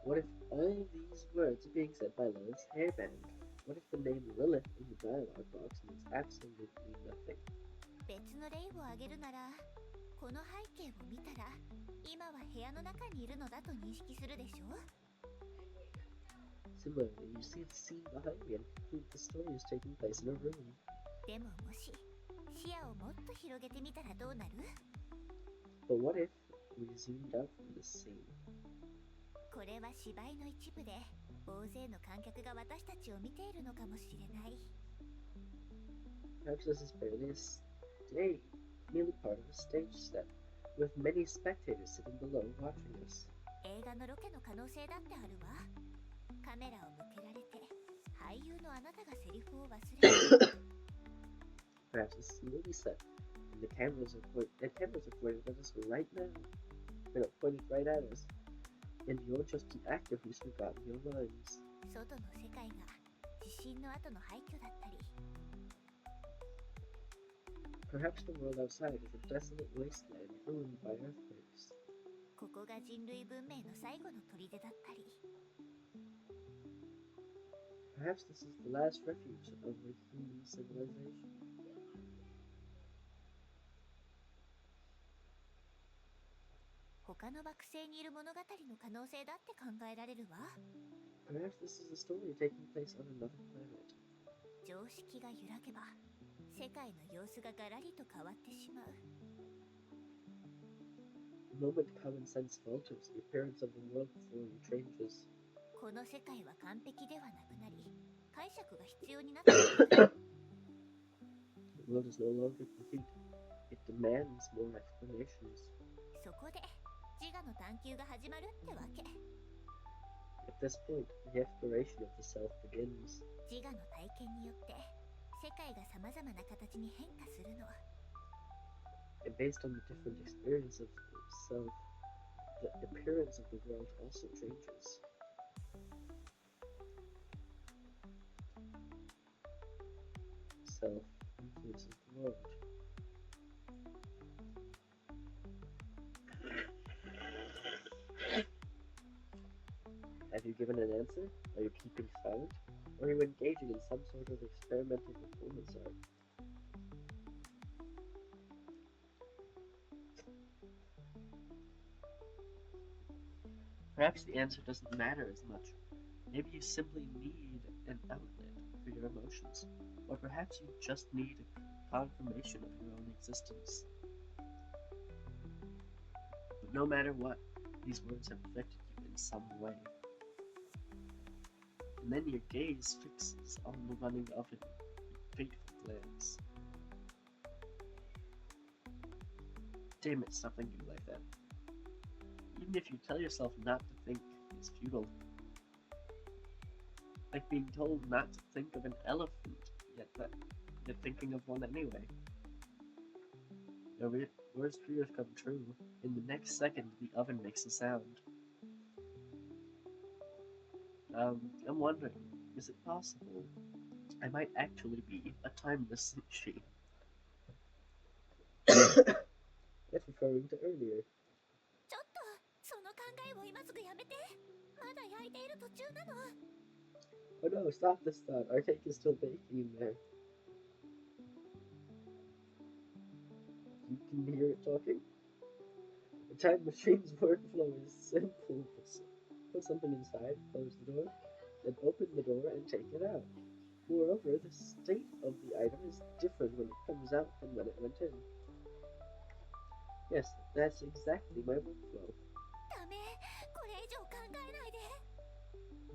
What if all these words are being said by Lilith's hairband? What if the name Lilith in the dialogue box means absolutely nothing? 別の例を挙げるならこの背景を見たら今は部屋の中にいるのだと認識するでしょう。 Similarly, you see the scene behind me and conclude the story is taking place in a room. でももし視野をもっと広げてみたらどうなる？ But what if we zoomed out from this scene? これは芝居の一部で大勢の観客が私たちを見ているのかもしれない。 Perhaps this is barely a stage, merely part of a stage set, with many spectators sitting below watching us. 映画のロケの可能性だってあるわ。カメラを向けられて俳優のあなたがセリフを忘れる。 Perhaps this is a movie set, and the cameras are pointed at us right now. They're not pointed right at us, and you're just an actor who's forgotten your lines. 外の世界が地震の後の廃墟だったり。 Perhaps the world outside is a desolate wasteland ruined by earthquakes. ここが人類文明の最後の砦だったり。 Perhaps this is the last refuge of a human civilization. 他の惑星にいる物語の可能性だって考えられるわ。 Perhaps this is a story taking place on another planet. 常識が揺らげば世界の様子がガラリと変わってしまう。 The moment common sense falters, the appearance of the world before you changes. この世界は完璧ではなくなり解釈が必要になってくる。 The world is no longer complete. It demands more explanations. そこで自我の探求が始まるってわけ。 At this point, the exploration of the self begins. 自我の体験によって世界がさまざまな形に変化するの。 And based on the different experience of self, the appearance of the world also changes. Self influences the world. Have you given an answer? Are you keeping silent? Or are you engaging in some sort of experimental performance art? Perhaps the answer doesn't matter as much. Maybe you simply need an outlet for your emotions. Or perhaps you just need a confirmation of your own existence. But no matter what, these words have affected you in some way. And then your gaze fixes on the running oven, your fateful glance. Damn it, stop thinking like that. Even if you tell yourself not to think, it's futile. Like being told not to think of an elephant, yet you're thinking of one anyway. Your worst fears come true. In the next second, the oven makes a sound. I'm wondering, is it possible I might actually be a timeless machine? That's referring to earlier. ちょっとその考えを今すぐやめて。まだ焼いている途中なの。 Oh no, stop this thought. Our cake is still baking in there. You can hear it talking? The time machine's workflow is simple. Put something inside, close the door, then open the door and take it out. Moreover, the state of the item is different when it comes out than when it went in. Yes, that's exactly my workflow. ダメ、これ以上考えないで。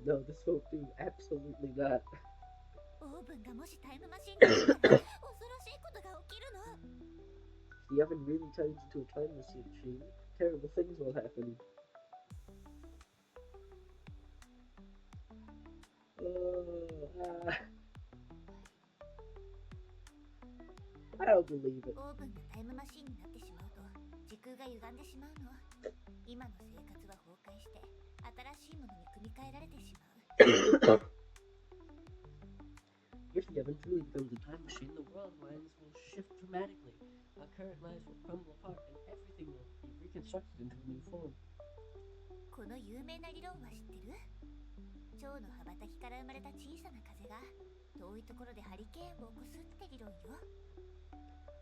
No, this won't do. Absolutely not. オーブンがもしタイムマシンになったら恐ろしいことが起きるの。 If the oven really turns into a time machine, terrible things will happen. I don't believe it. オーブンがタイムマシンになってしまうと時空が歪んでしまうの。今の生活は崩壊して新しいものに組み替えられてしまう。 If the oven truly becomes a time machine, the world lines will shift dramatically. Our current lives will crumble apart, and everything will be reconstructed into a new form. この有名な理論は知ってる？蝶の羽ばたきから生まれた小さな風が遠いところでハリケーンを起こすって理論よ。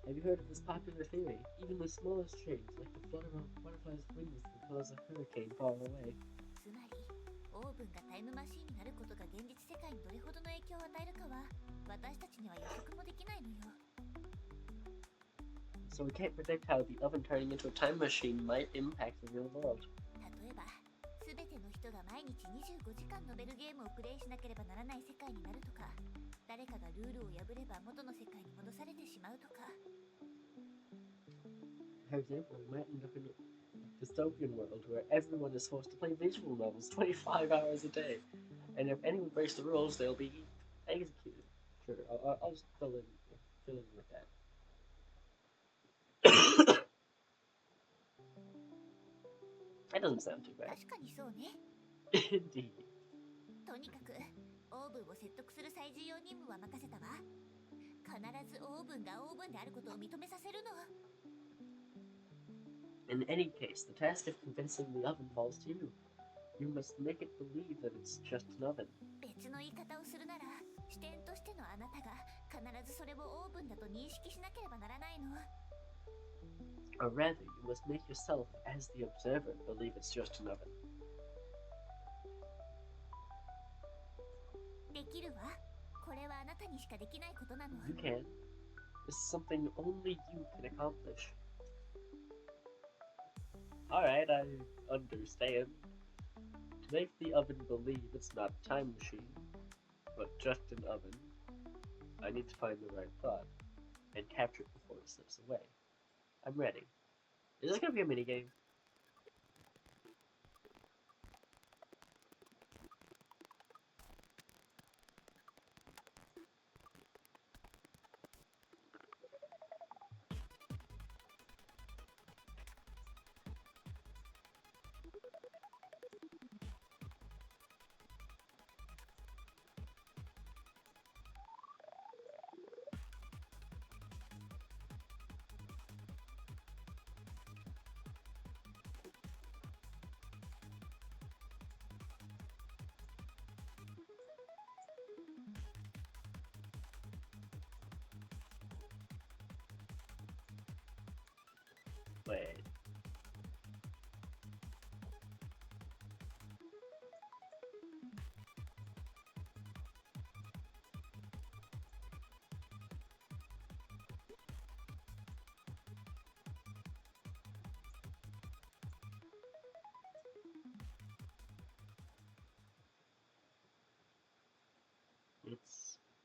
Have you heard of this popular theory? Even the smallest change, like the flutter of a butterfly's wings, can cause a hurricane far away. つまりオーブンがタイムマシンになることが現実世界にどれほどの影響を与えるかは私たちには予測もできないのよ。 So we can't predict how the oven turning into a time machine might impact the real world. 例えば全ての人が毎日25時間のベルゲームをプレイしなければならない世界になるとか、誰かがルールを破れば元の世界に戻されてしまうとか。 For example, we might end up in a dystopian world where everyone is forced to play visual novels 25 hours a day, and if anyone breaks the rules, they'll be executed. Sure, I'll just fill in with that. That doesn't sound too bad. 確かにそうね。 Indeed. とにかくオーブンを説得する最重要任務は任せたわ。必ずオーブンがオーブンであることを認めさせるの。 In any case, the task of convincing the oven falls to you. You must make it believe that it's just an oven. 別の言い方をするなら、視点としてのあなたが必ずそれをオーブンだと認識しなければならないの。 Or rather, you must make yourself, as the observer, believe it's just an oven. できるわ。これはあなたにしかできないことなの。 You can. This is something only you can accomplish. Alright, I understand. To make the oven believe it's not a time machine, but just an oven, I need to find the right thought and capture it before it slips away. I'm ready. Is this gonna be a minigame? Wait.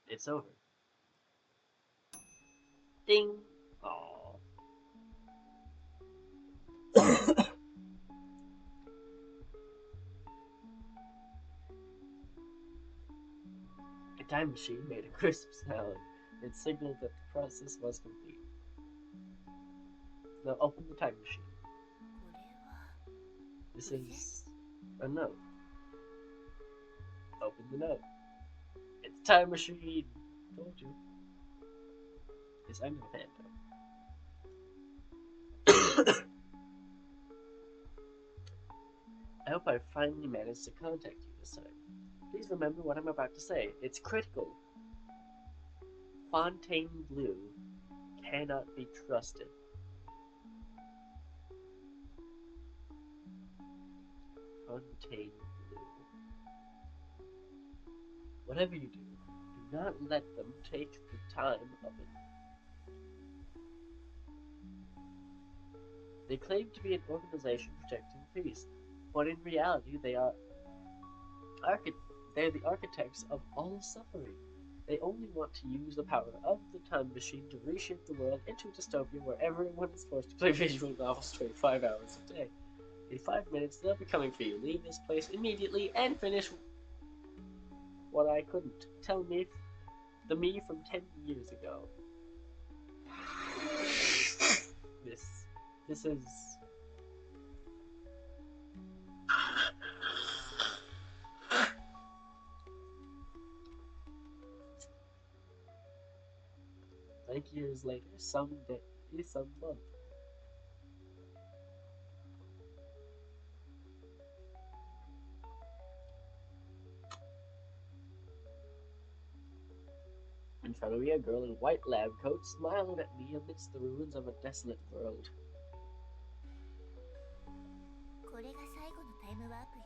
It's over. Ding. Aww. A time machine made a crisp sound. It signaled that the process was complete. Now open the time machine. これは This is a note. Open the note. It's a time machine. Told you. Yes, I know Phantom. I hope I finally managed to contact you this time. Please remember what I'm about to say. It's critical. Fontaine Blue cannot be trusted. Fontaine Blue. Whatever you do not let them take the time of it. They claim to be an organization protecting peace, but in reality they're the architects of all suffering. They only want to use the power of the time machine to reshape the world into a dystopia where everyone is forced to play visual novels 25 hours a day. In 5 minutes, they'll be coming for you. Leave this place immediately and finish what I couldn't. Tell me the me from 10 years ago. This is... Like years later, some day, some month. In front of me, a girl in a white lab coat smiling at me amidst the ruins of a desolate world. これが最後のタイムワープよ。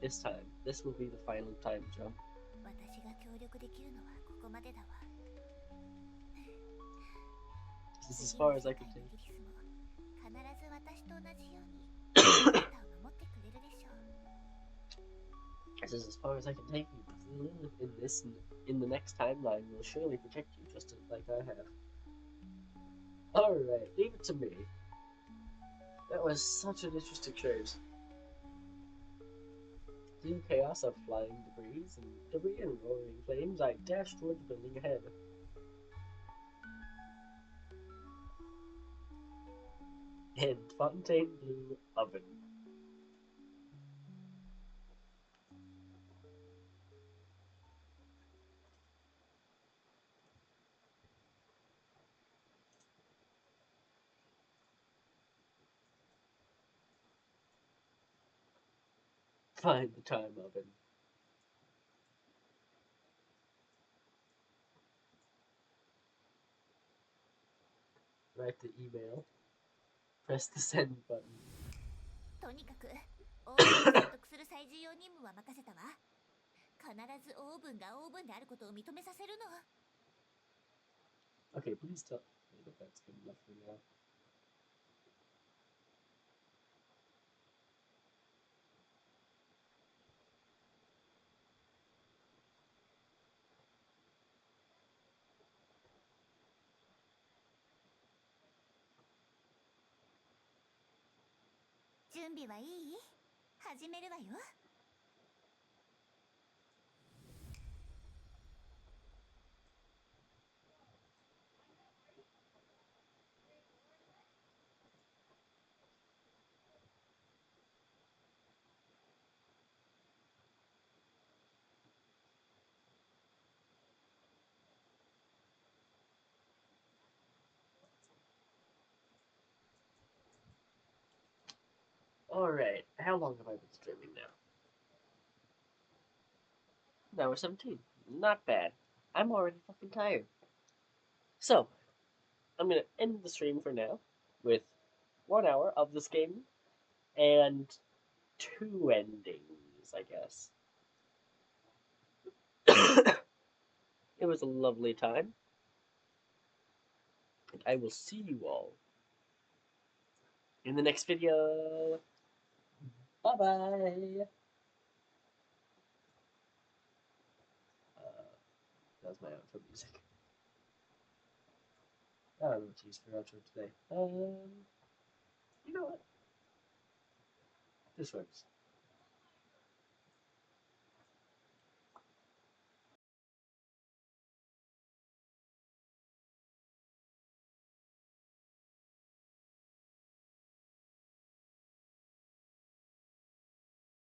This time, this will be the final time jump. 私が協力できるのはここまでだわ。 This is as far as I can take. 必ず私と同じようにあなたを守ってくれるでしょう。 This is as far as I can take you. In the next timeline, will surely protect you just like I have. Alright, leave it to me. That was such an interesting chase. Through the chaos of flying debris and roaring flames, I dashed toward the building ahead. And Fontaine Blue Oven. Find the time oven. Write the email. Press the send button. とにかくオーブンを説得する最重要任務は任せたわ。必ずオーブンがオーブンであることを認めさせるの。 Okay, please tell me that that's good enough for now.「準備はいい？始めるわよ。」 Alright, how long have I been streaming now? Now we're 17. Not bad. I'm already fucking tired. So, I'm gonna end the stream for now with 1 hour of this game and two endings, I guess. It was a lovely time, and I will see you all in the next video. Bye bye. That was my outro music. I don't know what to use for outro today. You know what? This works.